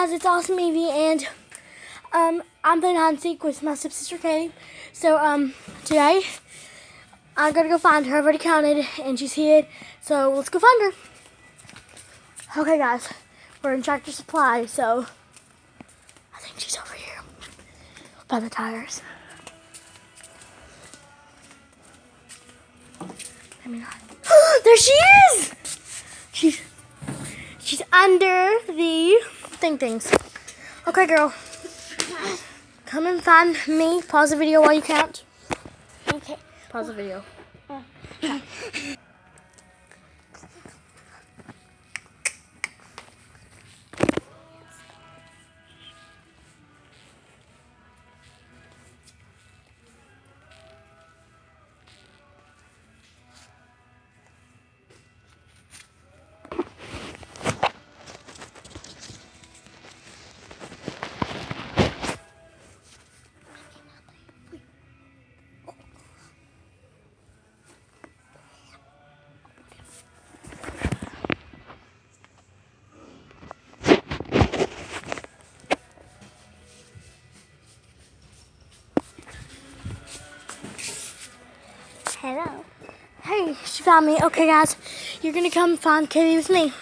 guys, it's Awesome Evie, and I'm playing hide and seek with my stepsister Katie. So today I'm gonna go find her. I've already counted, and she's hid. So let's go find her. Okay, guys, we're in Tractor Supply. So I think she's over here by the tires. Maybe not. There she is. She's under the things. Okay, girl. Come and find me. Pause the video while you count. Okay. Pause the video. Hello. Hey, she found me. Okay, guys, you're gonna come find Katie with me.